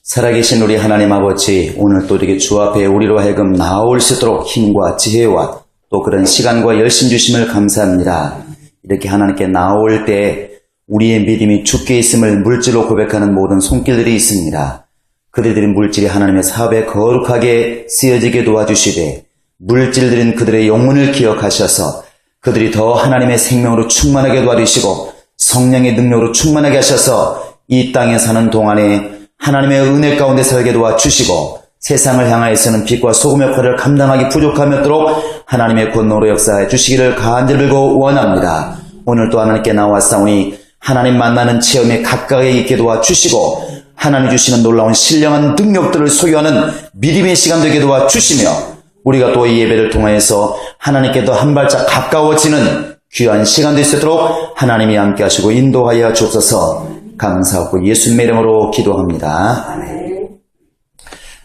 살아계신 우리 하나님 아버지, 오늘 또 이렇게 주 앞에 우리로 하여금 나올 수 있도록 힘과 지혜와 또 그런 시간과 열심 주심을 감사합니다. 이렇게 하나님께 나올 때 우리의 믿음이 주께 있음을 물질로 고백하는 모든 손길들이 있습니다. 그들의 물질이 하나님의 사업에 거룩하게 쓰여지게 도와주시되, 물질들인 그들의 영혼을 기억하셔서 그들이 더 하나님의 생명으로 충만하게 도와주시고 성령의 능력으로 충만하게 하셔서 이 땅에 사는 동안에 하나님의 은혜 가운데 살게 도와주시고 세상을 향하여서는 빛과 소금 역할을 감당하기 부족함이 없도록 하나님의 권능으로 역사해 주시기를 간절히 빌고 원합니다. 오늘 또 하나님께 나왔사오니 하나님 만나는 체험에 가까이 있게 도와주시고 하나님 주시는 놀라운 신령한 능력들을 소유하는 믿음의 시간 되게 도와주시며 우리가 또 이 예배를 통하여서 하나님께 더 한 발짝 가까워지는 귀한 시간 될 수 있도록 하나님이 함께 하시고 인도하여 주옵소서. 감사하고 예수님의 이름으로 기도합니다.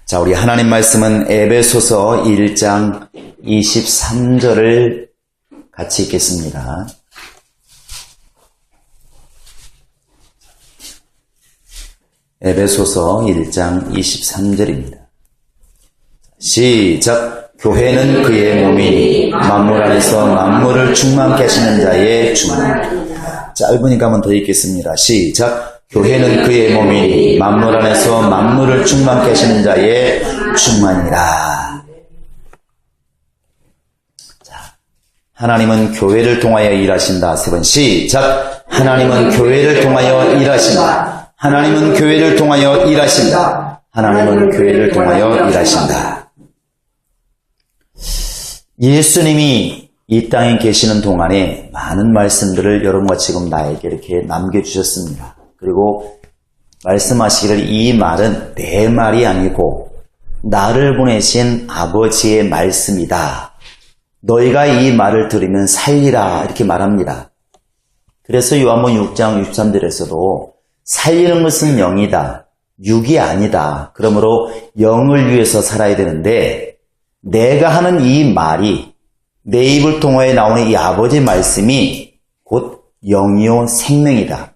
자, 우리 하나님 말씀은 에베소서 1장 23절을 같이 읽겠습니다. 에베소서 1장 23절입니다. 시작. 교회는 그의 몸이니 만물 안에서 만물을 충만케 하시는 자의 충만. 짧으니까 한번 더 읽겠습니다. 시작. 교회는 그의 몸이니 만물 안에서 만물을 충만케 하시는 자의 충만이라. 자, 하나님은 교회를 통하여 일하신다. 세 번 시작. 하나님은 교회를 통하여 일하신다. 하나님은 교회를 통하여 일하신다. 하나님은 교회를 통하여 일하신다. 예수님이 이 땅에 계시는 동안에 많은 말씀들을 여러분과 지금 나에게 이렇게 남겨주셨습니다. 그리고 말씀하시기를 이 말은 내 말이 아니고 나를 보내신 아버지의 말씀이다. 너희가 이 말을 들으면 살리라 이렇게 말합니다. 그래서 요한복음 6장 63절에서도 살리는 것은 영이다. 육이 아니다. 그러므로 영을 위해서 살아야 되는데 내가 하는 이 말이 내 입을 통하여 나오는 이 아버지의 말씀이 곧 영이요 생명이다.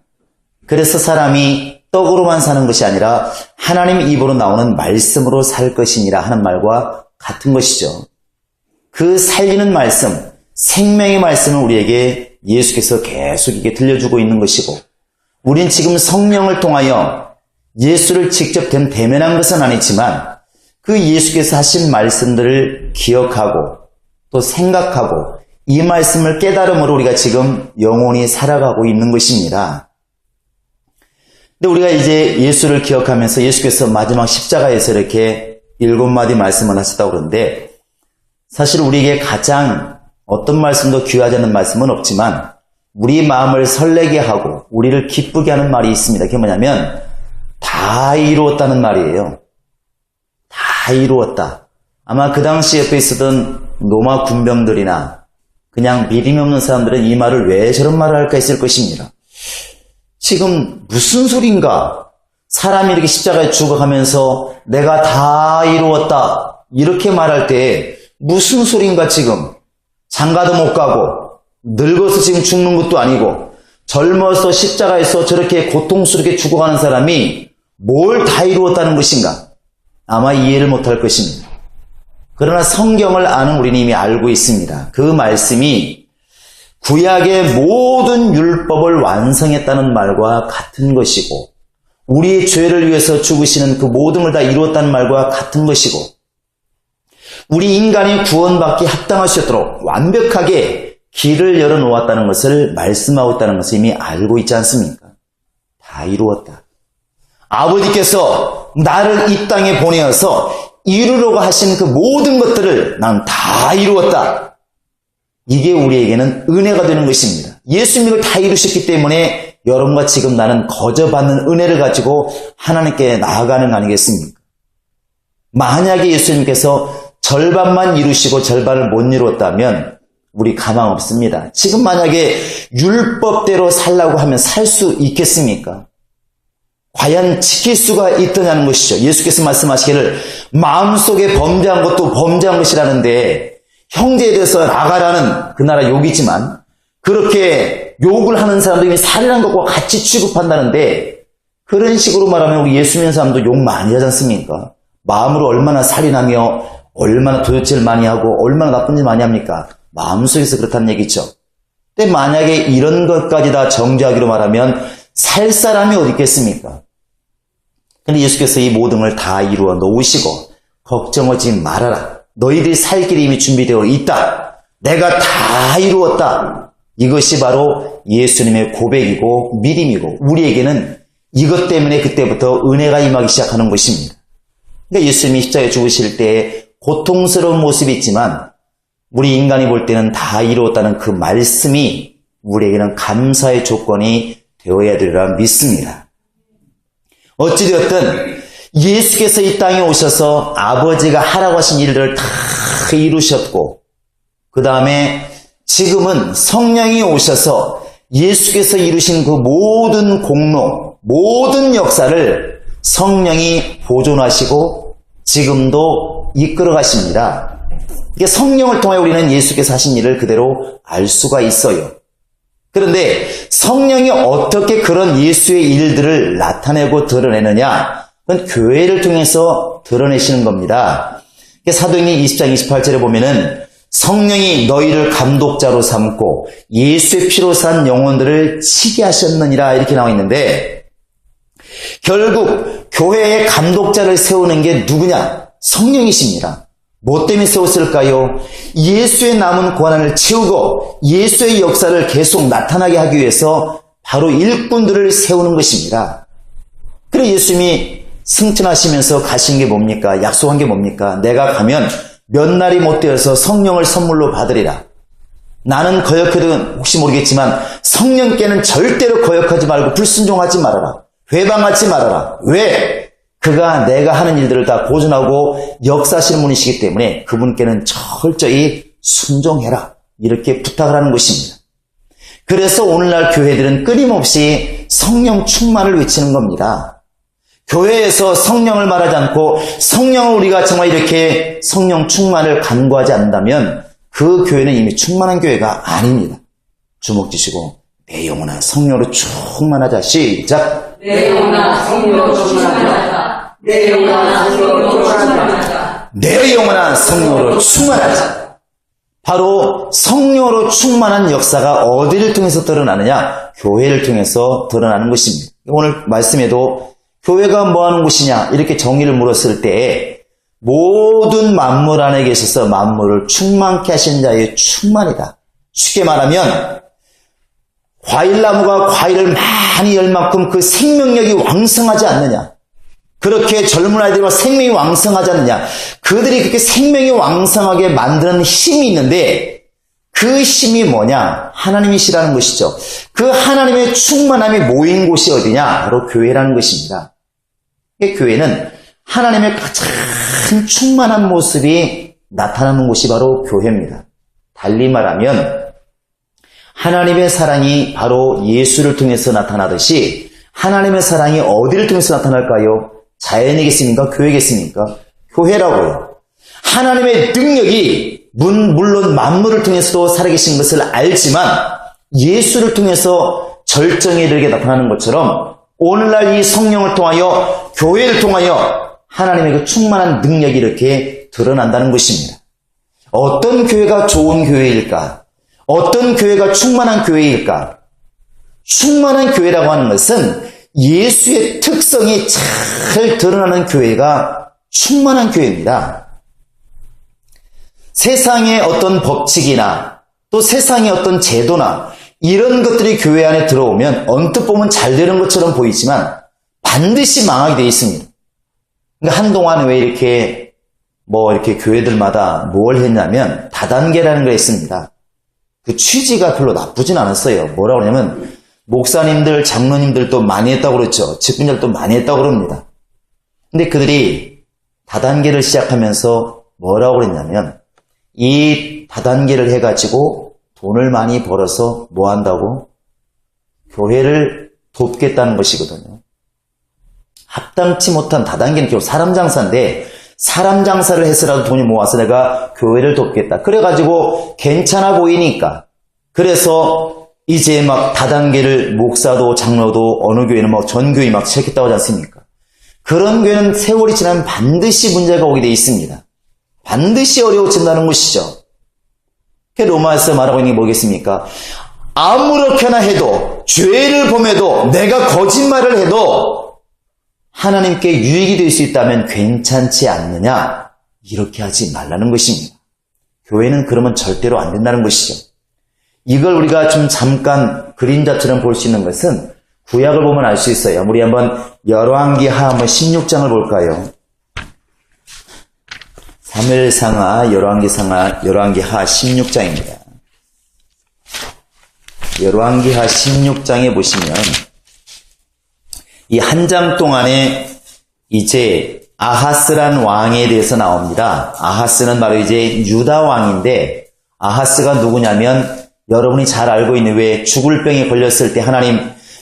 그래서 사람이 떡으로만 사는 것이 아니라 하나님 입으로 나오는 말씀으로 살 것이니라 하는 말과 같은 것이죠. 그 살리는 말씀, 생명의 말씀을 우리에게 예수께서 계속 이게 들려주고 있는 것이고 우린 지금 성령을 통하여 예수를 직접 대면한 것은 아니지만 그 예수께서 하신 말씀들을 기억하고 또 생각하고 이 말씀을 깨달음으로 우리가 지금 영원히 살아가고 있는 것입니다. 근데 우리가 이제 예수를 기억하면서 예수께서 마지막 십자가에서 이렇게 7마디 말씀을 하셨다고 그러는데 사실 우리에게 가장 어떤 말씀도 귀하지 않은 말씀은 없지만 우리 마음을 설레게 하고 우리를 기쁘게 하는 말이 있습니다. 그게 뭐냐면 다 이루었다는 말이에요. 다 이루었다. 아마 그 당시 옆에 있었던 로마 군병들이나 그냥 믿음이 없는 사람들은 이 말을 왜 저런 말을 할까 했을 것입니다. 지금 무슨 소린가? 사람이 이렇게 십자가에 죽어가면서 내가 다 이루었다 이렇게 말할 때 무슨 소린가 지금? 장가도 못 가고 늙어서 지금 죽는 것도 아니고 젊어서 십자가에서 저렇게 고통스럽게 죽어가는 사람이 뭘 다 이루었다는 것인가? 아마 이해를 못할 것입니다. 그러나 성경을 아는 우리는 이미 알고 있습니다. 그 말씀이 구약의 모든 율법을 완성했다는 말과 같은 것이고 우리의 죄를 위해서 죽으시는 그 모든 걸 다 이루었다는 말과 같은 것이고 우리 인간이 구원받기 합당할 수 있도록 완벽하게 길을 열어놓았다는 것을 말씀하고 있다는 것을 이미 알고 있지 않습니까? 다 이루었다. 아버지께서 나를 이 땅에 보내어서 이루려고 하신 그 모든 것들을 난 다 이루었다. 이게 우리에게는 은혜가 되는 것입니다. 예수님을 다 이루셨기 때문에 여러분과 지금 나는 거저받는 은혜를 가지고 하나님께 나아가는 거 아니겠습니까? 만약에 예수님께서 절반만 이루시고 절반을 못 이루었다면 우리 가망 없습니다. 지금 만약에 율법대로 살라고 하면 살 수 있겠습니까? 과연 지킬 수가 있더냐는 것이죠. 예수께서 말씀하시기를 마음속에 범죄한 것도 범죄한 것이라는데 형제에 대해서 나가라는 그 나라 욕이지만 그렇게 욕을 하는 사람들이 살인한 것과 같이 취급한다는데 그런 식으로 말하면 우리 예수 믿는 사람도 욕 많이 하지 않습니까? 마음으로 얼마나 살인하며 얼마나 도둑질 많이 하고 얼마나 나쁜 일 많이 합니까? 마음속에서 그렇다는 얘기죠. 근데 만약에 이런 것까지 다 정죄하기로 말하면 살 사람이 어디 있겠습니까? 근데 예수께서 이 모든 걸 다 이루어 놓으시고 걱정하지 말아라. 너희들이 살 길이 이미 준비되어 있다. 내가 다 이루었다. 이것이 바로 예수님의 고백이고 믿음이고 우리에게는 이것 때문에 그때부터 은혜가 임하기 시작하는 것입니다. 그러니까 예수님이 십자가에 죽으실 때 고통스러운 모습이 있지만 우리 인간이 볼 때는 다 이루었다는 그 말씀이 우리에게는 감사의 조건이 되어야 되리라 믿습니다. 어찌되었든 예수께서 이 땅에 오셔서 아버지가 하라고 하신 일들을 다 이루셨고 그 다음에 지금은 성령이 오셔서 예수께서 이루신 그 모든 공로, 모든 역사를 성령이 보존하시고 지금도 이끌어 가십니다. 이게 성령을 통해 우리는 예수께서 하신 일을 그대로 알 수가 있어요. 그런데 성령이 어떻게 그런 예수의 일들을 나타내고 드러내느냐? 그건 교회를 통해서 드러내시는 겁니다. 사도행전 20장 28절에 보면은 성령이 너희를 감독자로 삼고 예수의 피로 산 영혼들을 치게 하셨느니라 이렇게 나와 있는데 결국 교회의 감독자를 세우는 게 누구냐? 성령이십니다. 뭐 때문에 세웠을까요? 예수의 남은 고난을 채우고 예수의 역사를 계속 나타나게 하기 위해서 바로 일꾼들을 세우는 것입니다. 그래서 예수님이 승천하시면서 가신 게 뭡니까? 약속한 게 뭡니까? 내가 가면 몇 날이 못 되어서 성령을 선물로 받으리라. 나는 거역해도 혹시 모르겠지만 성령께는 절대로 거역하지 말고 불순종하지 말아라. 회방하지 말아라. 왜? 그가 내가 하는 일들을 다 보존하고 역사하시는 분이시기 때문에 그분께는 철저히 순종해라. 이렇게 부탁을 하는 것입니다. 그래서 오늘날 교회들은 끊임없이 성령 충만을 외치는 겁니다. 교회에서 성령을 말하지 않고 성령을 우리가 정말 이렇게 성령 충만을 간구하지 않는다면 그 교회는 이미 충만한 교회가 아닙니다. 주목 주시고 내 영혼아 성령으로 충만하자. 시작. 내 영혼아 성령으로 충만하자. 내 영혼아 성령으로 충만하자. 내 영혼아 성령으로 충만하자. 바로 성령으로 충만한 역사가 어디를 통해서 드러나느냐? 교회를 통해서 드러나는 것입니다. 오늘 말씀에도 교회가 뭐하는 곳이냐? 이렇게 정의를 물었을 때 모든 만물 안에 계셔서 만물을 충만케 하신 자의 충만이다. 쉽게 말하면 과일나무가 과일을 많이 열 만큼 그 생명력이 왕성하지 않느냐? 그렇게 젊은 아이들과 생명이 왕성하지 않느냐? 그들이 그렇게 생명이 왕성하게 만드는 힘이 있는데 그 힘이 뭐냐? 하나님이시라는 것이죠. 그 하나님의 충만함이 모인 곳이 어디냐? 바로 교회라는 것입니다. 교회는 하나님의 가장 충만한 모습이 나타나는 곳이 바로 교회입니다. 달리 말하면 하나님의 사랑이 바로 예수를 통해서 나타나듯이 하나님의 사랑이 어디를 통해서 나타날까요? 자연이겠습니까? 교회겠습니까? 교회라고요. 하나님의 능력이 물론 만물을 통해서도 살아계신 것을 알지만 예수를 통해서 절정에 이르게 나타나는 것처럼 오늘날 이 성령을 통하여 교회를 통하여 하나님의 그 충만한 능력이 이렇게 드러난다는 것입니다. 어떤 교회가 좋은 교회일까? 어떤 교회가 충만한 교회일까? 충만한 교회라고 하는 것은 예수의 특성이 잘 드러나는 교회가 충만한 교회입니다. 세상의 어떤 법칙이나 또 세상의 어떤 제도나 이런 것들이 교회 안에 들어오면 언뜻 보면 잘 되는 것처럼 보이지만 반드시 망하게 되어 있습니다. 그러니까 한동안 왜 이렇게 교회들마다 뭘 했냐면 다단계라는 걸 했습니다. 그 취지가 별로 나쁘진 않았어요. 뭐라고 하냐면 목사님들, 장로님들도 많이 했다고 그렇죠. 직분자들도 많이 했다고 그럽니다. 근데 그들이 다단계를 시작하면서 뭐라고 그랬냐면 이 다단계를 해가지고 돈을 많이 벌어서 뭐 한다고? 교회를 돕겠다는 것이거든요. 합당치 못한 다단계는 결국 사람 장사인데 사람 장사를 해서라도 돈이 모아서 내가 교회를 돕겠다. 그래가지고 괜찮아 보이니까 그래서 이제 막 다단계를 목사도 장로도 어느 교회는 막 전교회 막 시작했다고 하지 않습니까? 그런 교회는 세월이 지나면 반드시 문제가 오게 돼 있습니다. 반드시 어려워진다는 것이죠. 로마에서 말하고 있는 게 뭐겠습니까? 아무렇게나 해도, 죄를 범해도, 내가 거짓말을 해도 하나님께 유익이 될 수 있다면 괜찮지 않느냐? 이렇게 하지 말라는 것입니다. 교회는 그러면 절대로 안 된다는 것이죠. 이걸 우리가 좀 잠깐 그림자처럼 볼 수 있는 것은 구약을 보면 알 수 있어요. 우리 한번 열왕기하 한번 16장을 볼까요? 사무엘상하, 열왕기하 16장입니다. 열왕기하 16장에 보시면 이 한 장 동안에 이제 아하스란 왕에 대해서 나옵니다. 아하스는 바로 이제 유다 왕인데 아하스가 누구냐면 여러분이 잘 알고 있는 왜 죽을 병에 걸렸을 때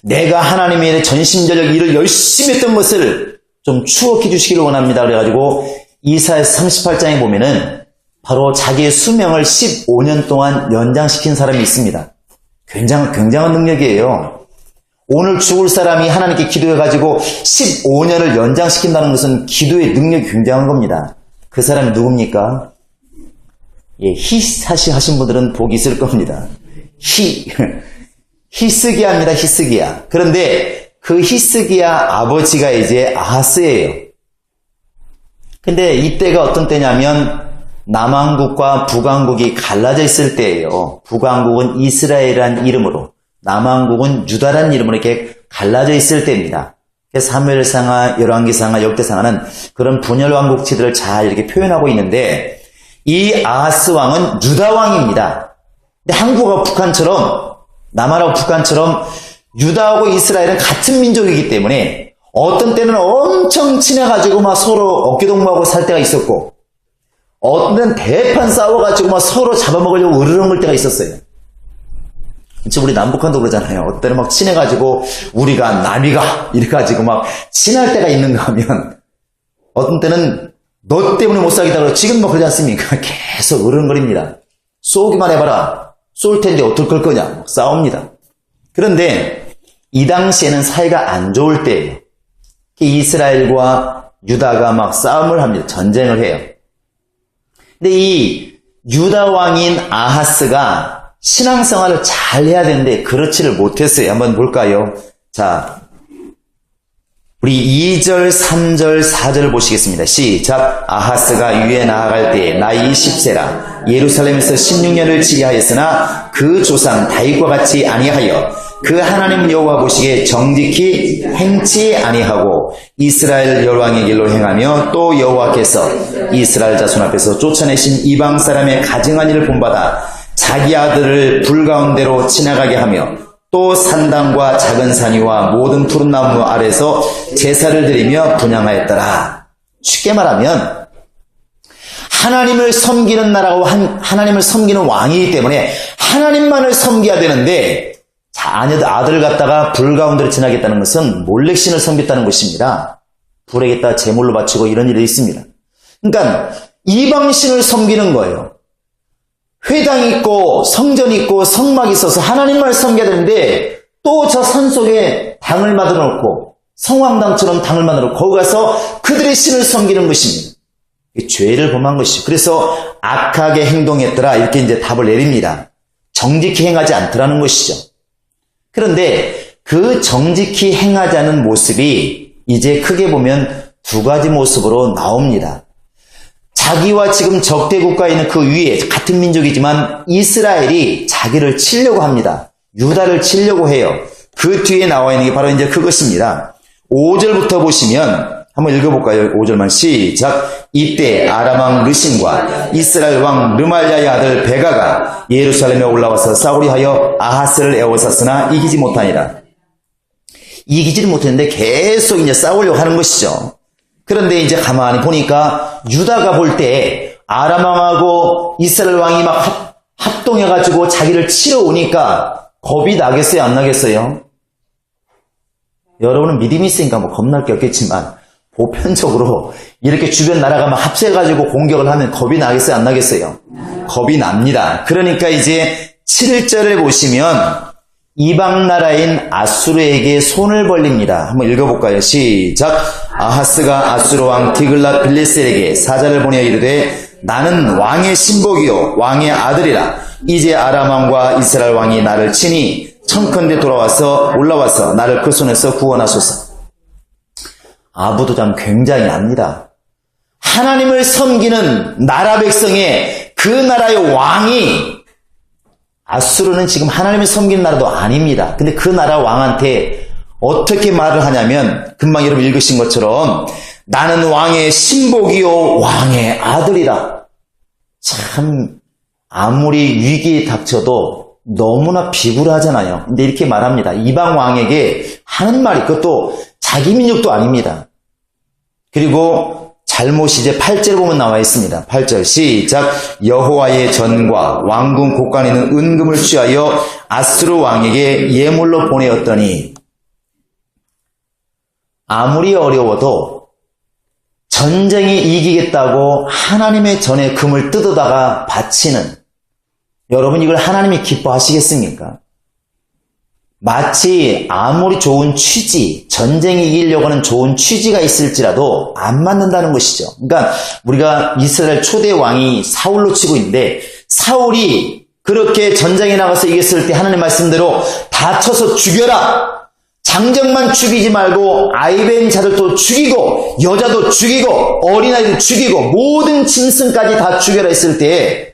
내가 하나님의 전심전력 일을 열심히 했던 것을 좀 추억해 주시기를 원합니다. 그래가지고 이사야서 38장에 보면은 바로 자기의 수명을 15년 동안 연장시킨 사람이 있습니다. 굉장한 능력이에요. 오늘 죽을 사람이 하나님께 기도해가지고 15년을 연장시킨다는 것은 기도의 능력이 굉장한 겁니다. 그 사람이 누굽니까? 예, 히사시 하신 분들은 복이 있을 겁니다. 히스기야입니다. 히스기야. 그런데 그 히스기야 아버지가 이제 아하스예요. 근데 이때가 어떤 때냐면 남왕국과 북왕국이 갈라져 있을 때예요. 북왕국은 이스라엘이라는 이름으로, 남왕국은 유다라는 이름으로 이렇게 갈라져 있을 때입니다. 그래서 사무엘상하, 열왕기상하, 역대상하는 그런 분열 왕국치들을 잘 이렇게 표현하고 있는데 이 아하스 왕은 유다 왕입니다. 근데 한국하고 북한처럼, 남한하고 북한처럼 유다하고 이스라엘은 같은 민족이기 때문에 어떤 때는 엄청 친해가지고 막 서로 어깨동무하고 살 때가 있었고, 어떤 때는 대판 싸워가지고 막 서로 잡아먹으려고 으르렁을 때가 있었어요. 지금 우리 남북한도 그러잖아요. 어떤 때는 막 친해가지고 우리가 남이가 이래가지고 막 친할 때가 있는가 하면 어떤 때는 너 때문에 못 살겠다 그러고 지금 뭐 그러지 않습니까? 계속 으르렁거립니다. 쏘기만 해봐라. 쏠 텐데 어떡할 거냐. 싸웁니다. 그런데 이 당시에는 사이가 안 좋을 때예요. 이스라엘과 유다가 막 싸움을 합니다. 전쟁을 해요. 근데 이 유다 왕인 아하스가 신앙생활을 잘 해야 되는데 그렇지를 못했어요. 한번 볼까요? 자, 우리 2절, 3절, 4절을 보시겠습니다. 시작. 아하스가 위에 나아갈 때 나이 10세라 예루살렘에서 16년을 지배하였으나 그 조상 다윗과 같이 아니하여 그 하나님 여호와 보시기에 정직히 행치 아니하고 이스라엘 열왕의 길로 행하며 또 여호와께서 이스라엘 자손 앞에서 쫓아내신 이방 사람의 가증한 일을 본받아 자기 아들을 불 가운데로 지나가게 하며 또 산당과 작은 산이와 모든 푸른 나무 아래서 제사를 드리며 분향하였더라. 쉽게 말하면 하나님을 섬기는 나라고 하나님을 섬기는 왕이기 때문에 하나님만을 섬겨야 되는데 아들을 갖다가 불 가운데로 지나겠다는 것은 몰렉신을 섬겼다는 것입니다. 불에게다 제물로 바치고 이런 일이 있습니다. 그러니까 이방신을 섬기는 거예요. 회당 있고 성전 있고 성막이 있어서 하나님만을 섬겨야 되는데 또 저 산속에 당을 만들어 놓고 성황당처럼 당을 만들어 놓고 거기 가서 그들의 신을 섬기는 것입니다. 죄를 범한 것이죠. 그래서 악하게 행동했더라 이렇게 이제 답을 내립니다. 정직히 행하지 않더라는 것이죠. 그런데 그 정직히 행하지 않은 모습이 이제 크게 보면 두 가지 모습으로 나옵니다. 자기와 지금 적대 국가에 있는 그 위에 같은 민족이지만 이스라엘이 자기를 치려고 합니다. 유다를 치려고 해요. 그 뒤에 나와 있는 게 바로 이제 그것입니다. 5절부터 보시면 한번 읽어볼까요? 5절만 시작. 이때 아람 왕 르신과 이스라엘 왕 르말야의 아들 베가가 예루살렘에 올라와서 싸우리 하여 아하스를 에워쌌으나 이기지 못하니라. 이기지를 못했는데 계속 이제 싸우려고 하는 것이죠. 그런데 이제 가만히 보니까 유다가 볼 때 아람 왕하고 이스라엘 왕이 막 합동해가지고 자기를 치러 오니까 겁이 나겠어요? 안 나겠어요? 여러분은 믿음이 있으니까 뭐 겁날 게 없겠지만 보편적으로 이렇게 주변 나라가 막 합세해가지고 공격을 하면 겁이 나겠어요? 안 나겠어요? 겁이 납니다. 그러니까 이제 7절을 보시면 이방 나라인 아수르에게 손을 벌립니다. 한번 읽어볼까요? 시작. 아하스가 아수르 왕 디글랏 빌레셀에게 사자를 보내어 이르되 나는 왕의 신복이요 왕의 아들이라. 이제 아람 왕과 이스라엘 왕이 나를 치니 청컨대 올라와서 나를 그 손에서 구원하소서. 아부도참 굉장히 압니다. 하나님을 섬기는 나라 백성의 그 나라의 왕이, 아수르는 지금 하나님을 섬기는 나라도 아닙니다. 근데 그 나라 왕한테 어떻게 말을 하냐면, 금방 여러분 읽으신 것처럼 나는 왕의 신복이요 왕의 아들이라. 참 아무리 위기에 닥쳐도 너무나 비굴하잖아요. 근데 이렇게 말합니다. 이방 왕에게 하는 말이, 그것도 자기 민족도 아닙니다. 그리고 잘못이 이제 8절 보면 나와 있습니다. 8절 시작. 여호와의 전과 왕궁 곳간에 있는 은금을 취하여 아수르 왕에게 예물로 보내었더니, 아무리 어려워도 전쟁이 이기겠다고 하나님의 전에 금을 뜯어다가 바치는, 여러분 이걸 하나님이 기뻐하시겠습니까? 마치 아무리 좋은 취지, 전쟁이 이기려고 하는 좋은 취지가 있을지라도 안 맞는다는 것이죠. 그러니까 우리가 이스라엘 초대 왕이 사울로 치고 있는데, 사울이 그렇게 전쟁에 나가서 이겼을 때 하나님 말씀대로 다 쳐서 죽여라. 장정만 죽이지 말고 아이벤 자들도 죽이고 여자도 죽이고 어린아이도 죽이고 모든 짐승까지 다 죽여라 했을 때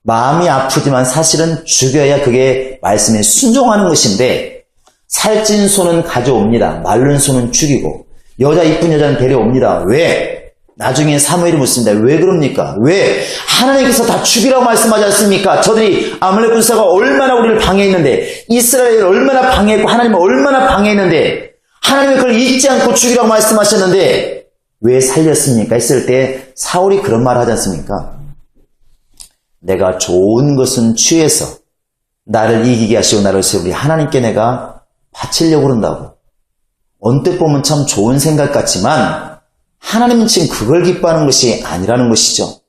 마음이 아프지만 사실은 죽여야 그게 말씀에 순종하는 것인데, 살찐 소는 가져옵니다. 마른 소는 죽이고 이쁜 여자는 데려옵니다. 왜? 나중에 사무엘이 묻습니다. 왜 그럽니까? 왜? 하나님께서 다 죽이라고 말씀하지 않습니까? 저들이 아말렉 군사가 얼마나 우리를 방해했는데, 이스라엘을 얼마나 방해했고 하나님을 얼마나 방해했는데, 하나님이 그걸 잊지 않고 죽이라고 말씀하셨는데 왜 살렸습니까? 했을 때 사울이 그런 말을 하지 않습니까? 내가 좋은 것은 취해서 나를 이기게 하시고 나를 세우리 하나님께 내가 바치려고 그런다고. 언뜻 보면 참 좋은 생각 같지만 하나님은 지금 그걸 기뻐하는 것이 아니라는 것이죠.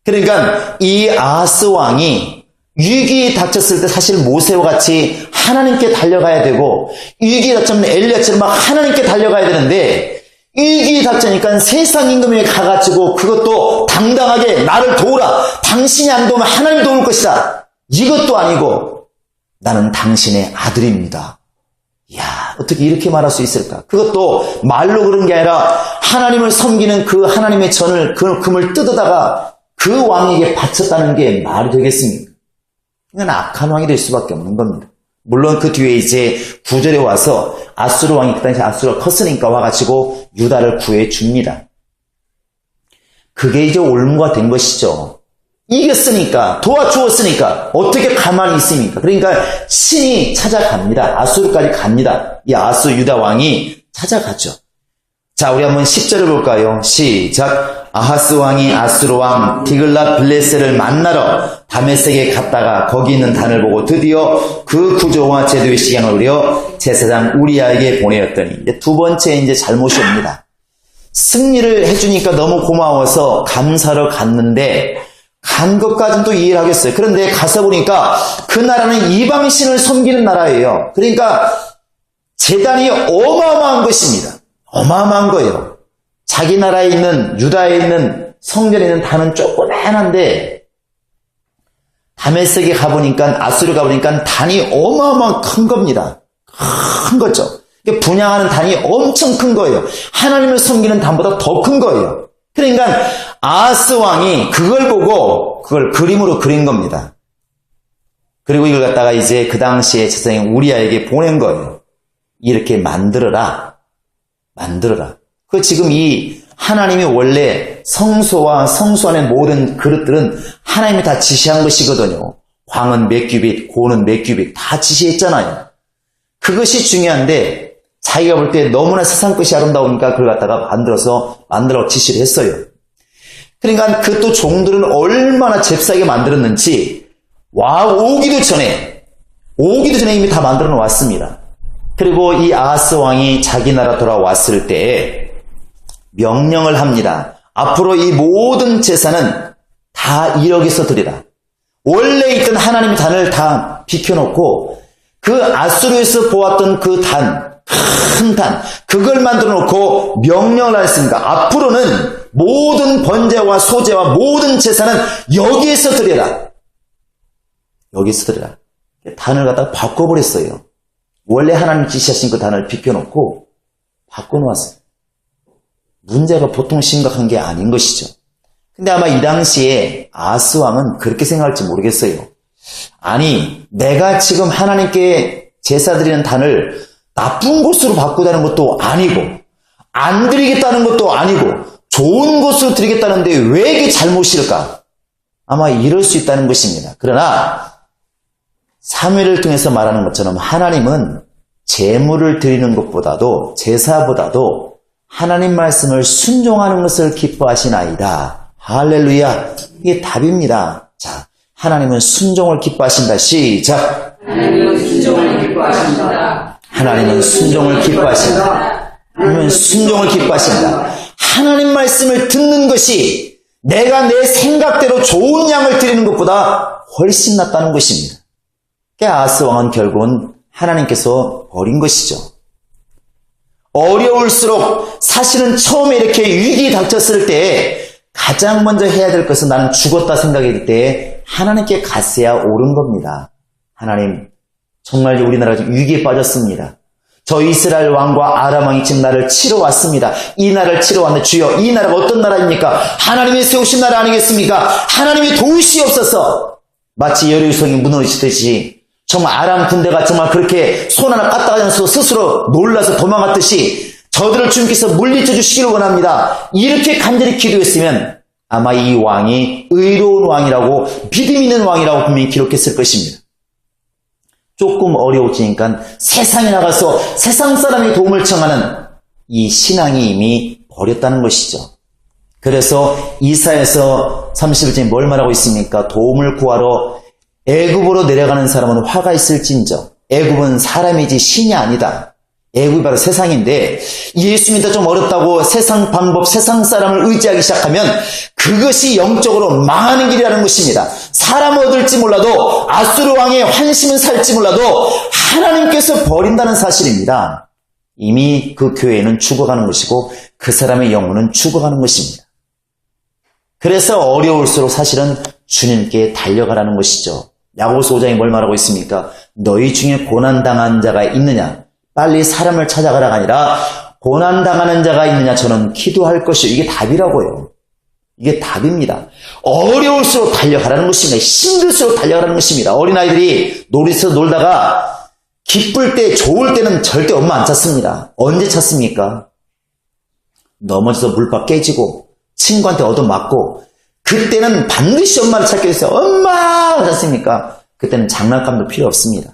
그러니까 이 아하스 왕이 위기에 닥쳤을 때 사실 모세와 같이 하나님께 달려가야 되고, 위기에 닥쳤는 엘리야처럼 막 하나님께 달려가야 되는데, 위기에 닥치니까 세상 임금에 가가지고 그것도 당당하게 나를 도우라. 당신이 안 도우면 하나님 도울 것이다. 이것도 아니고 나는 당신의 아들입니다. 이야, 어떻게 이렇게 말할 수 있을까? 그것도 말로 그런 게 아니라 하나님을 섬기는 그 하나님의 전을, 그 금을 뜯어다가 그 왕에게 바쳤다는 게 말이 되겠습니까? 이건 악한 왕이 될 수밖에 없는 겁니다. 물론 그 뒤에 이제 9절에 와서 아수르 왕이 그 당시 아수르가 컸으니까 와가지고 유다를 구해줍니다. 그게 이제 올무가 된 것이죠. 이겼으니까, 도와주었으니까 어떻게 가만히 있습니까? 그러니까 신이 찾아갑니다. 아수르까지 갑니다. 이 아수 유다 왕이 찾아가죠. 자, 우리 한번 10절을 볼까요? 시작. 아하스 왕이 아수르 왕 디글랏 빌레셀을 만나러 다메섹에 갔다가 거기 있는 단을 보고 드디어 그 구조와 제도의 시향을 우려 제사장 우리아에게 보내었더니, 이제 두 번째 이제 잘못이 옵니다. 승리를 해주니까 너무 고마워서 감사로 갔는데, 간 것까지는 또 이해를 하겠어요. 그런데 가서 보니까 그 나라는 이방신을 섬기는 나라예요. 그러니까 제단이 어마어마한 것입니다. 어마어마한 거예요. 자기 나라에 있는, 유다에 있는 성전에 있는 단은 조그만한데, 다메섹에 가보니까, 아수르 가보니까 단이 어마어마한 큰 겁니다. 큰 거죠. 분양하는 단이 엄청 큰 거예요. 하나님을 섬기는 단보다 더 큰 거예요. 그러니까 아하스 왕이 그걸 보고 그걸 그림으로 그린 겁니다. 그리고 이걸 갖다가 이제 그 당시에 제사장 우리아에게 보낸 거예요. 이렇게 만들어라. 그 지금 이 하나님이 원래 성소와 성소 안의 모든 그릇들은 하나님이 다 지시한 것이거든요. 광은 몇 규빗, 고는 몇 규빗 다 지시했잖아요. 그것이 중요한데 자기가 볼 때 너무나 세상 것이 아름다우니까 그걸 갖다가 만들어 지시를 했어요. 그러니까 그 또 종들은 얼마나 잽싸게 만들었는지 오기도 전에 이미 다 만들어 놓았습니다. 그리고 이 아하스 왕이 자기 나라 돌아왔을 때 명령을 합니다. 앞으로 이 모든 제사는 다 1억에서 드리라. 원래 있던 하나님의 단을 다 비켜놓고 그 아수르에서 보았던 그 큰 단, 그걸 만들어 놓고 명령을 했습니다. 앞으로는 모든 번제와 소제와 모든 제사는 여기에서 드려라. 여기서 드려라. 단을 갖다가 바꿔버렸어요. 원래 하나님 지시하신 그 단을 비켜놓고 바꿔놓았어요. 문제가 보통 심각한 게 아닌 것이죠. 근데 아마 이 당시에 아스 왕은 그렇게 생각할지 모르겠어요. 아니, 내가 지금 하나님께 제사 드리는 단을 나쁜 곳으로 바꾸자는 것도 아니고, 안 드리겠다는 것도 아니고, 좋은 곳으로 드리겠다는데 왜 이게 잘못일까? 아마 이럴 수 있다는 것입니다. 그러나 사무엘을 통해서 말하는 것처럼 하나님은 제물을 드리는 것보다도, 제사보다도 하나님 말씀을 순종하는 것을 기뻐하시나이다. 할렐루야. 이게 답입니다. 자, 하나님은 순종을 기뻐하신다. 시작. 하나님은 순종을 기뻐하신다. 하나님은 순종을 기뻐하신다. 하나님은 순종을 기뻐하신다. 하나님 말씀을 듣는 것이 내가 내 생각대로 좋은 양을 드리는 것보다 훨씬 낫다는 것입니다. 그러니까 아스 왕은 결국은 하나님께서 버린 것이죠. 어려울수록 사실은 처음에 이렇게 위기 닥쳤을 때 가장 먼저 해야 될 것은 나는 죽었다 생각했을 때 하나님께 갔어야 옳은 겁니다. 하나님, 정말 우리나라가 지금 위기에 빠졌습니다. 저 이스라엘 왕과 아람 왕이 지금 나를 치러 왔습니다. 이 나라를 치러 왔는데 주여, 이 나라가 어떤 나라입니까? 하나님이 세우신 나라 아니겠습니까? 하나님이 도우시옵소서. 마치 여리고성이 무너지듯이 정말 아람 군대가 정말 그렇게 손 하나 까딱하지 않고 스스로 놀라서 도망갔듯이 저들을 주님께서 물리쳐 주시기를 원합니다. 이렇게 간절히 기도했으면 아마 이 왕이 의로운 왕이라고, 믿음 있는 왕이라고 분명히 기록했을 것입니다. 조금 어려워지니까 세상에 나가서 세상 사람의 도움을 청하는 이 신앙이 이미 버렸다는 것이죠. 그래서 이사야서 31절에 뭘 말하고 있습니까? 도움을 구하러 애굽으로 내려가는 사람은 화가 있을진저. 애굽은 사람이지 신이 아니다. 애굽이 바로 세상인데 예수 믿다 좀 어렵다고 세상 방법, 세상 사람을 의지하기 시작하면 그것이 영적으로 망하는 길이라는 것입니다. 사람을 얻을지 몰라도, 아수르 왕의 환심은 살지 몰라도 하나님께서 버린다는 사실입니다. 이미 그 교회는 죽어가는 것이고 그 사람의 영혼은 죽어가는 것입니다. 그래서 어려울수록 사실은 주님께 달려가라는 것이죠. 야고보서 5장에 뭘 말하고 있습니까? 너희 중에 고난당한 자가 있느냐? 빨리 사람을 찾아가라가 아니라 고난당하는 자가 있느냐? 저는 기도할 것이요. 이게 답이라고요. 이게 답입니다. 어려울수록 달려가라는 것입니다. 힘들수록 달려가라는 것입니다. 어린아이들이 놀이터에서 놀다가 기쁠 때, 좋을 때는 절대 엄마 안 찾습니다. 언제 찾습니까? 넘어져서 물밥 깨지고 친구한테 얻어맞고 그때는 반드시 엄마를 찾게 됐어요. 엄마! 찾습니까? 그때는 장난감도 필요 없습니다.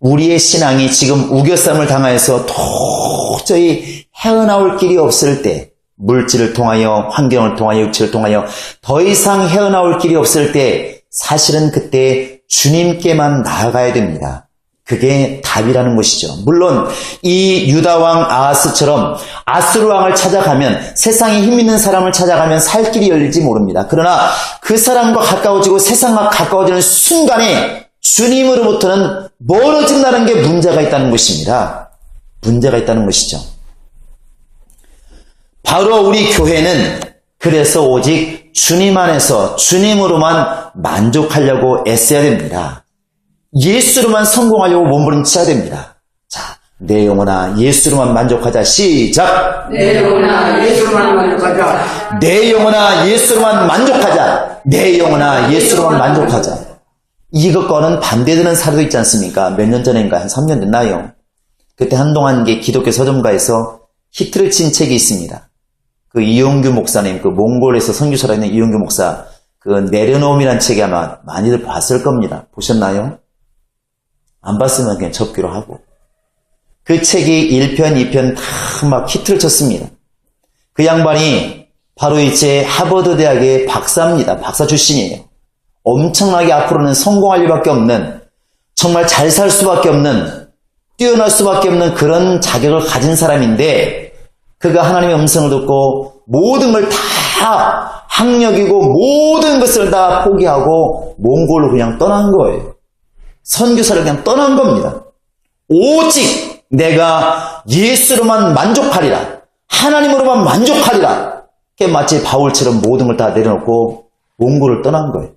우리의 신앙이 지금 우겨쌈을 당하여서 도저히 헤어나올 길이 없을 때, 물질을 통하여, 환경을 통하여, 육체를 통하여 더 이상 헤어나올 길이 없을 때 사실은 그때 주님께만 나아가야 됩니다. 그게 답이라는 것이죠. 물론 이 유다왕 아하스처럼 아수르 왕을 찾아가면, 세상에 힘 있는 사람을 찾아가면 살 길이 열릴지 모릅니다. 그러나 그 사람과 가까워지고 세상과 가까워지는 순간에 주님으로부터는 멀어진다는 게 문제가 있다는 것입니다. 문제가 있다는 것이죠. 바로 우리 교회는 그래서 오직 주님 안에서 주님으로만 만족하려고 애써야 됩니다. 예수로만 성공하려고 몸부림쳐야 됩니다. 자, 내 영혼아 예수로만 만족하자. 시작. 내 영혼아 예수로만 만족하자. 내 영혼아 예수로만 만족하자. 내 영혼아 예수로만 만족하자. 이것과는 반대되는 사례도 있지 않습니까? 몇 년 전인가, 한 3년 됐나요? 그때 한동안 이게 기독교 서점가에서 히트를 친 책이 있습니다. 그 이용규 목사님, 그 몽골에서 선교사로 있는 이용규 목사, 그 내려놓음이라는 책이 아마 많이들 봤을 겁니다. 보셨나요? 안 봤으면 그냥 접기로 하고. 그 책이 1편, 2편 다 막 히트를 쳤습니다. 그 양반이 바로 이제 하버드 대학의 박사입니다. 박사 출신이에요. 엄청나게 앞으로는 성공할 일밖에 없는, 정말 잘 살 수밖에 없는, 뛰어날 수밖에 없는 그런 자격을 가진 사람인데, 그가 하나님의 음성을 듣고 모든 걸 다 학력이고 모든 것을 다 포기하고 몽골로 그냥 떠난 거예요. 선교사를 그냥 떠난 겁니다. 오직 내가 예수로만 만족하리라. 하나님으로만 만족하리라. 마치 바울처럼 모든 걸 다 내려놓고 몽골을 떠난 거예요.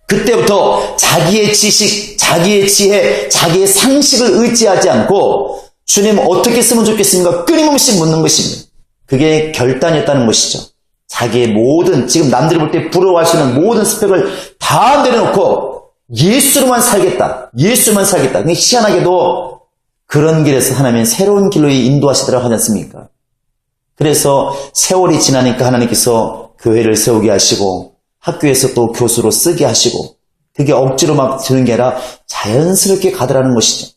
그때부터 자기의 지식, 자기의 지혜, 자기의 상식을 의지하지 않고 주님 어떻게 쓰면 좋겠습니까? 끊임없이 묻는 것입니다. 그게 결단이었다는 것이죠. 자기의 모든, 지금 남들이 볼 때 부러워할 수 있는 모든 스펙을 다 내려놓고 예수로만 살겠다. 예수로만 살겠다. 근데 희한하게도 그런 길에서 하나님은 새로운 길로 인도하시더라고 하지 않습니까? 그래서 세월이 지나니까 하나님께서 교회를 세우게 하시고 학교에서 또 교수로 쓰게 하시고 그게 억지로 막 드는 게 아니라 자연스럽게 가더라는 것이죠.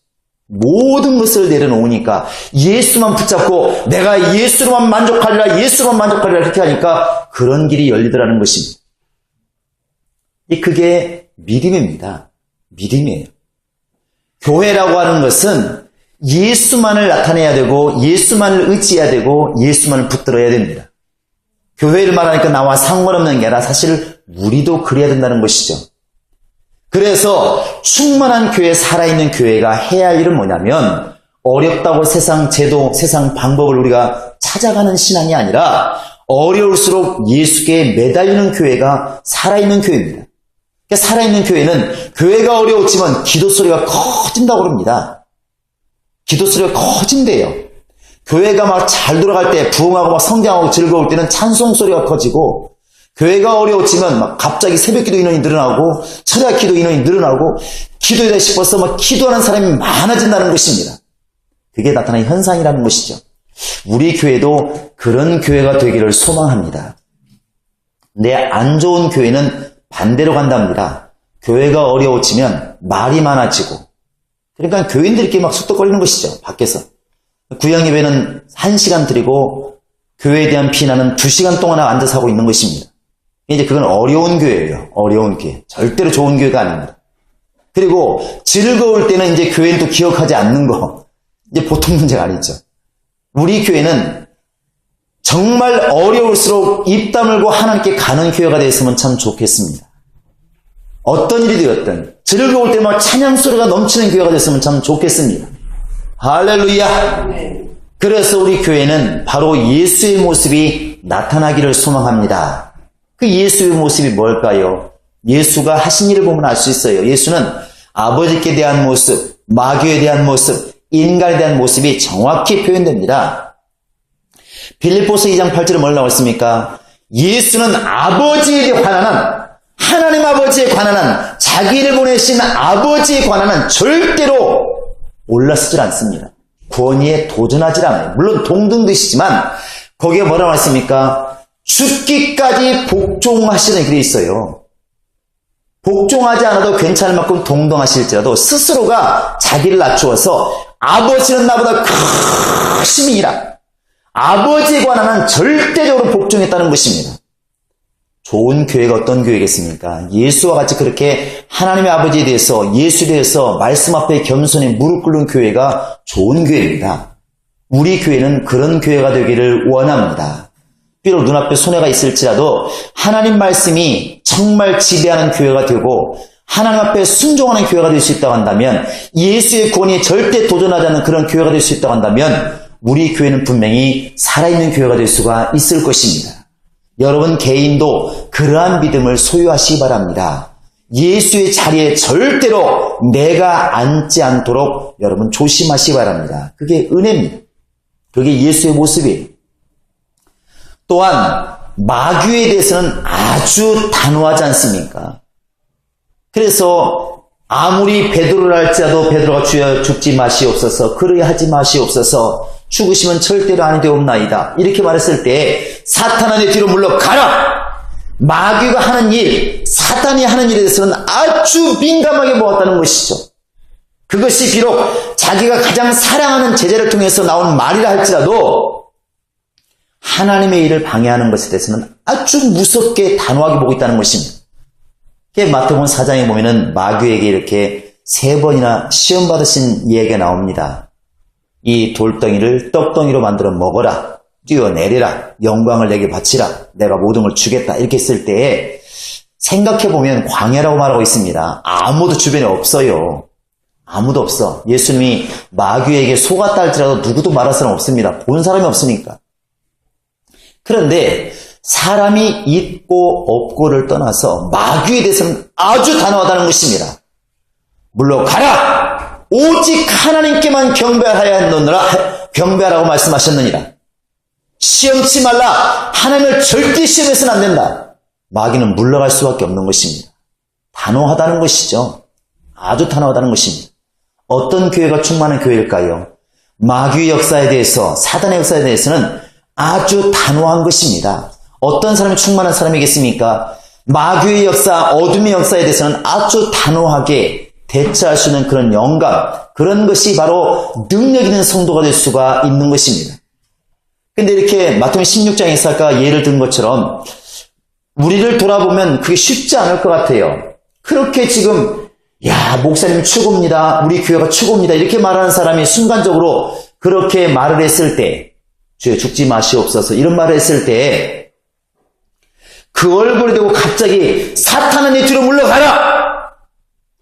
모든 것을 내려놓으니까 예수만 붙잡고 내가 예수로만 만족하리라 예수로만 만족하리라 이렇게 하니까 그런 길이 열리더라는 것입니다. 그게 믿음입니다. 믿음이에요. 교회라고 하는 것은 예수만을 나타내야 되고 예수만을 의지해야 되고 예수만을 붙들어야 됩니다. 교회를 말하니까 나와 상관없는 게 아니라 사실 우리도 그래야 된다는 것이죠. 그래서 충만한 교회, 살아있는 교회가 해야 할 일은 뭐냐면 어렵다고 세상 제도, 세상 방법을 우리가 찾아가는 신앙이 아니라 어려울수록 예수께 매달리는 교회가 살아있는 교회입니다. 그러니까 살아있는 교회는 교회가 어려웠지만 기도 소리가 커진다고 그럽니다. 기도 소리가 커진대요. 교회가 막 잘 돌아갈 때 부흥하고 막 성장하고 즐거울 때는 찬송 소리가 커지고 교회가 어려워지면 막 갑자기 새벽 기도 인원이 늘어나고 철야 기도 인원이 늘어나고 기도해야 싶어서 막 기도하는 사람이 많아진다는 것입니다. 그게 나타나는 현상이라는 것이죠. 우리 교회도 그런 교회가 되기를 소망합니다. 근데 안 좋은 교회는 반대로 간답니다. 교회가 어려워지면 말이 많아지고 그러니까 교인들끼리 막 쑥덕거리는 것이죠. 밖에서. 구양예배는 1시간 드리고 교회에 대한 비난은 2시간 동안 앉아서 하고 있는 것입니다. 이제 그건 어려운 교회예요. 어려운 교회. 절대로 좋은 교회가 아닙니다. 그리고 즐거울 때는 이제 교회는 또 기억하지 않는 거. 이제 보통 문제가 아니죠. 우리 교회는 정말 어려울수록 입 다물고 하나님께 가는 교회가 되었으면 참 좋겠습니다. 어떤 일이 되었든 즐거울 때 막 찬양 소리가 넘치는 교회가 됐으면 참 좋겠습니다. 할렐루야. 그래서 우리 교회는 바로 예수의 모습이 나타나기를 소망합니다. 그 예수의 모습이 뭘까요? 예수가 하신 일을 보면 알 수 있어요. 예수는 아버지께 대한 모습, 마귀에 대한 모습, 인간에 대한 모습이 정확히 표현됩니다. 빌립보서 2장 8절에 뭘 나왔습니까? 예수는 아버지에 관한 하나님 아버지에 관한 자기를 보내신 아버지에 관한 절대로 올라서질 않습니다. 권위에 도전하지 않아요. 물론 동등되시지만 거기에 뭐라고 했습니까? 죽기까지 복종하시는 글이 있어요. 복종하지 않아도 괜찮을 만큼 동등하실지라도 스스로가 자기를 낮추어서 아버지는 나보다 크심이라 아버지에 관한 절대적으로 복종했다는 것입니다. 좋은 교회가 어떤 교회겠습니까? 예수와 같이 그렇게 하나님의 아버지에 대해서 예수에 대해서 말씀 앞에 겸손히 무릎 꿇는 교회가 좋은 교회입니다. 우리 교회는 그런 교회가 되기를 원합니다. 비록 눈앞에 손해가 있을지라도 하나님 말씀이 정말 지배하는 교회가 되고 하나님 앞에 순종하는 교회가 될 수 있다고 한다면 예수의 권위에 절대 도전하지 않는 그런 교회가 될 수 있다고 한다면 우리 교회는 분명히 살아있는 교회가 될 수가 있을 것입니다. 여러분 개인도 그러한 믿음을 소유하시기 바랍니다. 예수의 자리에 절대로 내가 앉지 않도록 여러분 조심하시기 바랍니다. 그게 은혜입니다. 그게 예수의 모습이에요. 또한 마귀에 대해서는 아주 단호하지 않습니까? 그래서 아무리 베드로를 할지라도 베드로가 주여 죽지 마시옵소서 그러야 하지 마시옵소서 죽으시면 절대로 아니 되옵나이다 이렇게 말했을 때 사탄아 내 뒤로 물러가라. 마귀가 하는 일, 사탄이 하는 일에 대해서는 아주 민감하게 보았다는 것이죠. 그것이 비록 자기가 가장 사랑하는 제자를 통해서 나온 말이라 할지라도 하나님의 일을 방해하는 것에 대해서는 아주 무섭게 단호하게 보고 있다는 것입니다. 마태복음 4장에 보면은 마귀에게 이렇게 3번이나 시험 받으신 이야기가 나옵니다. 이 돌덩이를 떡덩이로 만들어 먹어라. 뛰어내리라. 영광을 내게 바치라. 내가 모든 걸 주겠다. 이렇게 했을 때에 생각해보면 광야라고 말하고 있습니다. 아무도 주변에 없어요. 아무도 없어. 예수님이 마귀에게 속았다 할지라도 누구도 말할 사람 없습니다. 본 사람이 없으니까. 그런데 사람이 있고 없고를 떠나서 마귀에 대해서는 아주 단호하다는 것입니다. 물러가라! 오직 하나님께만 경배하라고 말씀하셨느니라. 시험치 말라. 하나님을 절대 시험해서는 안 된다. 마귀는 물러갈 수밖에 없는 것입니다. 단호하다는 것이죠. 아주 단호하다는 것입니다. 어떤 교회가 충만한 교회일까요? 마귀의 역사에 대해서, 사단의 역사에 대해서는 아주 단호한 것입니다. 어떤 사람이 충만한 사람이겠습니까? 마귀의 역사, 어둠의 역사에 대해서는 아주 단호하게 대처할 수 있는 그런 영감, 그런 것이 바로 능력 있는 성도가 될 수가 있는 것입니다. 근데 이렇게 마태복음 16장에서 아까 예를 든 것처럼 우리를 돌아보면 그게 쉽지 않을 것 같아요. 그렇게 지금 목사님 최고입니다. 우리 교회가 최고입니다. 이렇게 말하는 사람이 순간적으로 그렇게 말을 했을 때, 주여 죽지 마시옵소서 이런 말을 했을 때 그 얼굴에 대고 갑자기 사탄아 내 뒤로 물러가라!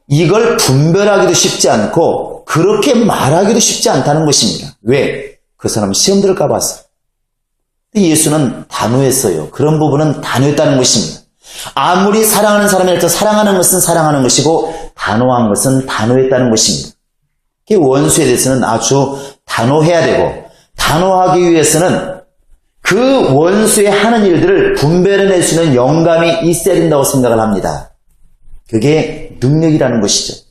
이걸 분별하기도 쉽지 않고 그렇게 말하기도 쉽지 않다는 것입니다. 왜? 그 사람은 시험 들을까 봐서. 예수는 단호했어요. 그런 부분은 단호했다는 것입니다. 아무리 사랑하는 사람이랄지 사랑하는 것은 사랑하는 것이고 단호한 것은 단호했다는 것입니다. 원수에 대해서는 아주 단호해야 되고 단호하기 위해서는 그 원수의 하는 일들을 분별해낼 수 있는 영감이 있어야 된다고 생각을 합니다. 그게 능력이라는 것이죠.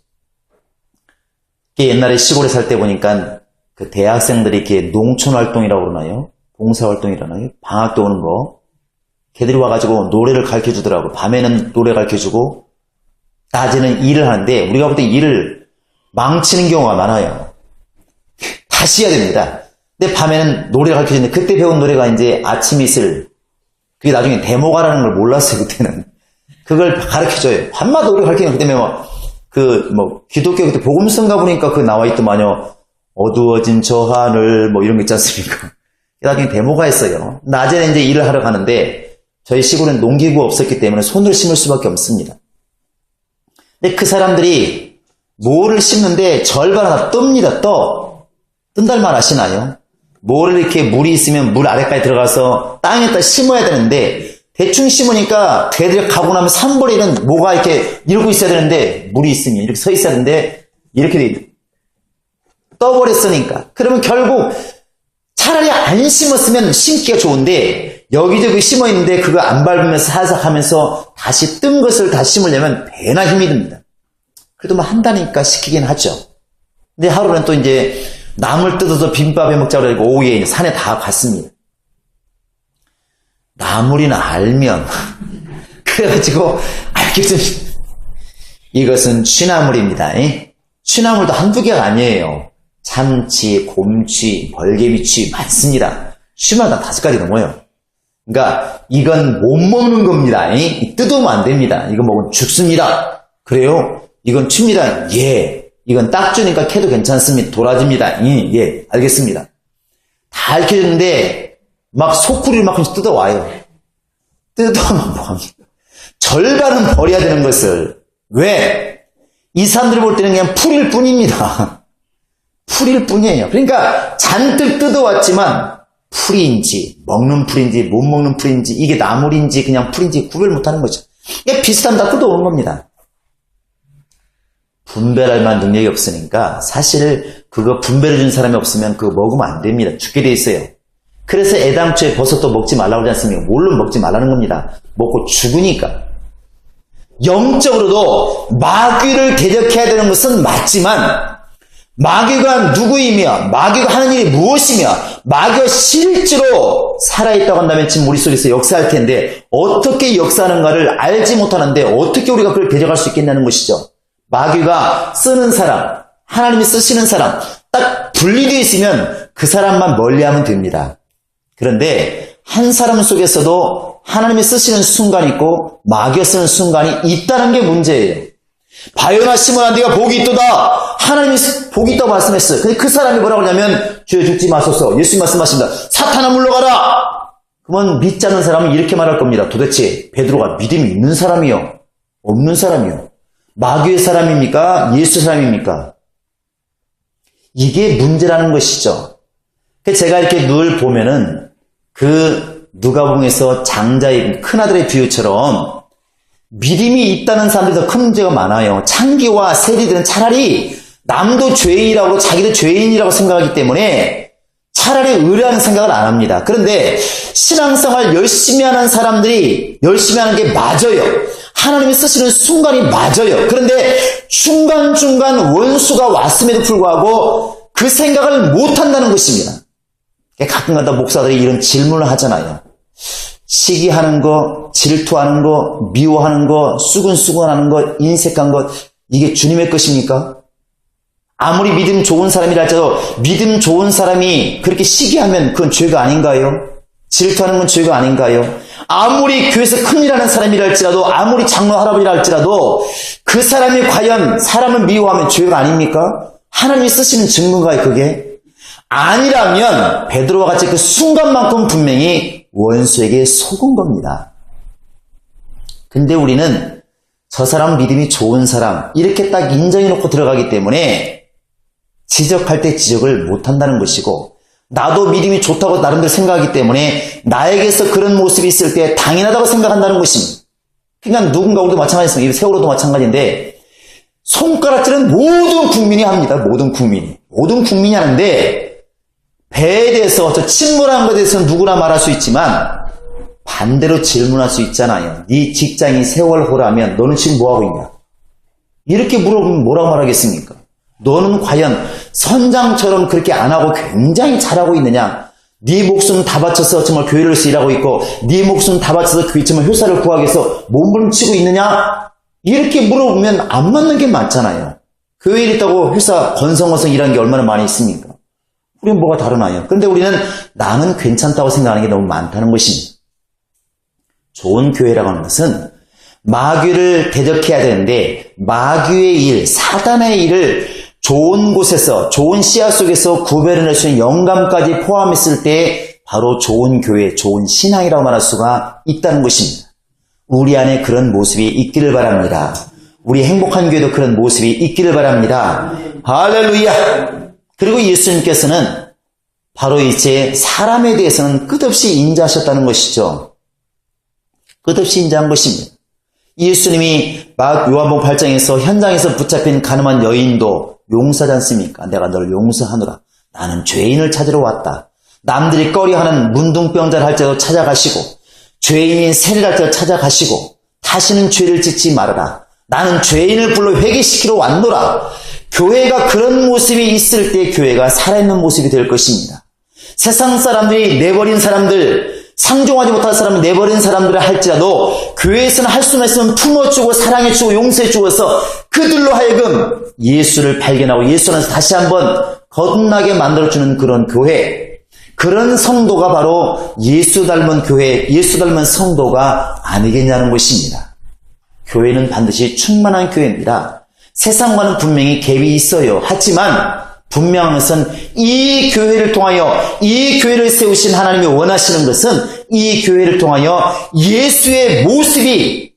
옛날에 시골에 살 때 보니까 그 대학생들이 이렇게 농촌활동이라고 그러나요? 봉사활동이라나요? 방학 때 오는 거. 걔들이 와가지고 노래를 가르쳐 주더라고. 밤에는 노래 가르쳐 주고, 낮에는 일을 하는데, 우리가 볼 때 일을 망치는 경우가 많아요. 다시 해야 됩니다. 근데 밤에는 노래를 가르쳐 주는데, 그때 배운 노래가 이제 아침 이슬, 그게 나중에 데모가라는 걸 몰랐어요, 그때는. 그걸 가르쳐 줘요. 밤마다 노래 가르쳐 주는 그 때문에 기독교 그때 복음서인가 보니까 그 나와 있더만요. 어두워진 저 하늘, 이런 거 있지 않습니까? 나중에 데모가 했어요. 낮에는 이제 일을 하러 가는데, 저희 시골은 농기구 없었기 때문에 손을 심을 수밖에 없습니다. 근데 그 사람들이 모를 심는데 절반 하나 뜹니다. 뜬다는 말 아시나요? 모를 이렇게 물이 있으면 물 아래까지 들어가서 땅에다 심어야 되는데 대충 심으니까 걔들이 가고 나면 산벌이는 모가 이렇게 이러고 있어야 되는데 물이 있으면 이렇게 서 있어야 되는데 이렇게 떠버렸으니까. 그러면 결국 차라리 안 심었으면 심기가 좋은데 여기저기 심어 있는데 그거 안 밟으면서 살살 하면서 다시 뜬 것을 다시 심으려면 배나 힘이 듭니다. 그래도 한다니까 시키긴 하죠. 근데 하루는 또 이제 나물 뜯어서 비빔밥 해 먹자고 그러고 오후에 이제 산에 다 갔습니다. 나물이나 알면 그래가지고 알겠습니다. 이것은 취나물입니다. 취나물도 한두 개가 아니에요. 참치, 곰치, 벌개비치 많습니다. 취마다 5가지 넘어요. 그러니까 이건 못 먹는 겁니다. 뜯으면 안 됩니다. 이거 먹으면 죽습니다. 그래요? 이건 취입니다. 예. 이건 딱 주니까 캐도 괜찮습니다. 도라지입니다. 예. 알겠습니다. 다 알려줬는데 막 소쿠리를 막 뜯어와요. 뜯어만 뭐합니까? 절반은 버려야 되는 것을. 왜? 이 사람들이 볼 때는 그냥 풀일 뿐입니다. 풀일 뿐이에요. 그러니까 잔뜩 뜯어왔지만 풀인지 먹는 풀인지 못 먹는 풀인지 이게 나물인지 그냥 풀인지 구별 못하는 거죠. 이게 비슷한 다 뜯어오는 겁니다. 분별할 만한 능력이 없으니까 사실 그거 분별해준 사람이 없으면 그거 먹으면 안 됩니다. 죽게 돼 있어요. 그래서 애당초에 버섯도 먹지 말라고 하지 않습니까? 물론 먹지 말라는 겁니다. 먹고 죽으니까. 영적으로도 마귀를 대적해야 되는 것은 맞지만 마귀가 누구이며 마귀가 하는 일이 무엇이며 마귀가 실제로 살아있다고 한다면 지금 우리 속에서 역사할 텐데 어떻게 역사하는가를 알지 못하는데 어떻게 우리가 그걸 대적할 수 있겠냐는 것이죠. 마귀가 쓰는 사람, 하나님이 쓰시는 사람 딱 분리되어 있으면 그 사람만 멀리하면 됩니다. 그런데 한 사람 속에서도 하나님이 쓰시는 순간이 있고 마귀가 쓰는 순간이 있다는 게 문제예요. 바요나 시몬아 네가 복이 있도다. 하나님이 복이 있다고 말씀했어요. 근데 그 사람이 뭐라고 하냐면 주여 죽지 마소서. 예수님 말씀하십니다. 사탄아 물러가라. 그러면 믿지 않는 사람은 이렇게 말할 겁니다. 도대체 베드로가 믿음이 있는 사람이요. 없는 사람이요. 마귀의 사람입니까? 예수 사람입니까? 이게 문제라는 것이죠. 제가 이렇게 늘 보면은 그 누가복음에서 장자의 큰아들의 비유처럼 믿음이 있다는 사람들이 더 큰 문제가 많아요. 창기와 세리들은 차라리 남도 죄인이라고 자기도 죄인이라고 생각하기 때문에 차라리 의뢰하는 생각을 안 합니다. 그런데 신앙생활 열심히 하는 사람들이 열심히 하는 게 맞아요. 하나님이 쓰시는 순간이 맞아요. 그런데 중간중간 원수가 왔음에도 불구하고 그 생각을 못한다는 것입니다. 가끔가다 목사들이 이런 질문을 하잖아요. 시기하는 거, 질투하는 거, 미워하는 거, 수근수근하는 거, 인색한 것, 이게 주님의 것입니까? 아무리 믿음 좋은 사람이라 할지라도 믿음 좋은 사람이 그렇게 시기하면 그건 죄가 아닌가요? 질투하는 건 죄가 아닌가요? 아무리 교회에서 큰일하는 사람이라 할지라도, 아무리 장로 할아버지라 할지라도 그 사람이 과연 사람을 미워하면 죄가 아닙니까? 하나님이 쓰시는 증거인가요, 그게? 아니라면 베드로와 같이 그 순간만큼 분명히 원수에게 속은 겁니다. 근데 우리는 저 사람 믿음이 좋은 사람 이렇게 딱 인정해놓고 들어가기 때문에 지적할 때 지적을 못한다는 것이고, 나도 믿음이 좋다고 나름대로 생각하기 때문에 나에게서 그런 모습이 있을 때 당연하다고 생각한다는 것입니다. 그냥 누군가 우리도 마찬가지입니다. 세월호도 마찬가지인데 손가락질은 모든 국민이 합니다. 모든 국민이 하는데 배에 대해서 저 침몰한 것에 대해서는 누구나 말할 수 있지만 반대로 질문할 수 있잖아요. 네 직장이 세월호라면 너는 지금 뭐하고 있냐? 이렇게 물어보면 뭐라고 말하겠습니까? 너는 과연 선장처럼 그렇게 안 하고 굉장히 잘하고 있느냐? 네 목숨 다 바쳐서 정말 교회를 위해서 일하고 있고 네 목숨 다 바쳐서 정말 회사를 구하기 위해서 몸부림치고 있느냐? 이렇게 물어보면 안 맞는 게 맞잖아요. 교회에 있다고 회사 건성건성 일하는 게 얼마나 많이 있습니까? 우리는 뭐가 다르나요? 그런데 우리는 나는 괜찮다고 생각하는 게 너무 많다는 것입니다. 좋은 교회라고 하는 것은 마귀를 대적해야 되는데 마귀의 일, 사단의 일을 좋은 곳에서, 좋은 씨앗 속에서 구별해낼 수 있는 영감까지 포함했을 때 바로 좋은 교회, 좋은 신앙이라고 말할 수가 있다는 것입니다. 우리 안에 그런 모습이 있기를 바랍니다. 우리 행복한 교회도 그런 모습이 있기를 바랍니다. 할렐루야! 그리고 예수님께서는 바로 이제 사람에 대해서는 끝없이 인자하셨다는 것이죠. 끝없이 인자한 것입니다. 예수님이 요한복음 8장에서 현장에서 붙잡힌 가늠한 여인도 용서하지 않습니까? 내가 너를 용서하노라. 나는 죄인을 찾으러 왔다. 남들이 꺼려하는 문둥병자를 할지라도 찾아가시고 죄인인 세리를 할지라도 찾아가시고 다시는 죄를 짓지 말아라. 나는 죄인을 불러 회개시키러 왔노라. 교회가 그런 모습이 있을 때 교회가 살아있는 모습이 될 것입니다. 세상 사람들이 내버린 사람들, 상종하지 못할 사람을 내버린 사람들을 할지라도 교회에서는 할 수만 있으면 품어주고 사랑해주고 용서해주어서 그들로 하여금 예수를 발견하고 예수 안에서 다시 한번 거듭나게 만들어주는 그런 교회, 그런 성도가 바로 예수 닮은 교회, 예수 닮은 성도가 아니겠냐는 것입니다. 교회는 반드시 충만한 교회입니다. 세상과는 분명히 갭이 있어요. 하지만 분명한 것은 이 교회를 통하여, 이 교회를 세우신 하나님이 원하시는 것은 이 교회를 통하여 예수의 모습이,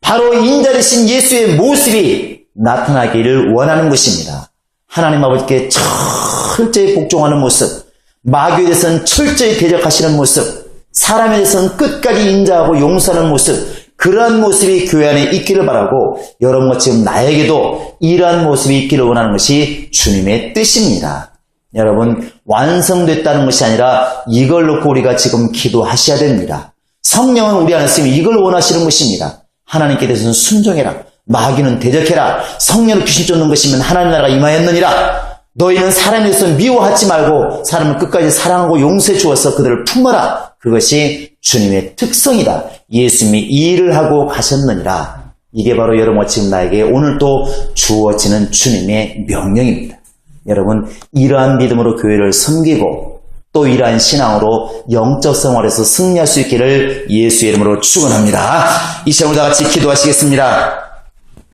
바로 인자되신 예수의 모습이 나타나기를 원하는 것입니다. 하나님 아버지께 철저히 복종하는 모습, 마귀에 대해서는 철저히 대적하시는 모습, 사람에 대해서는 끝까지 인자하고 용서하는 모습, 그러한 모습이 교회 안에 있기를 바라고 여러분과 지금 나에게도 이러한 모습이 있기를 원하는 것이 주님의 뜻입니다. 여러분, 완성됐다는 것이 아니라 이걸 놓고 우리가 지금 기도하셔야 됩니다. 성령은 우리 안에 있으면 이걸 원하시는 것입니다. 하나님께 대해서는 순종해라. 마귀는 대적해라. 성령을 귀신 쫓는 것이면 하나님 나라가 임하였느니라. 너희는 사람에 대해서 미워하지 말고 사람을 끝까지 사랑하고 용서해 주어서 그들을 품어라. 그것이 주님의 특성이다. 예수님이 이 일을 하고 가셨느니라. 이게 바로 여러분과 지금 나에게 오늘 또 주어지는 주님의 명령입니다. 여러분, 이러한 믿음으로 교회를 섬기고 또 이러한 신앙으로 영적 생활에서 승리할 수 있기를 예수의 이름으로 축원합니다. 이 시간 우리 다 같이 기도하시겠습니다.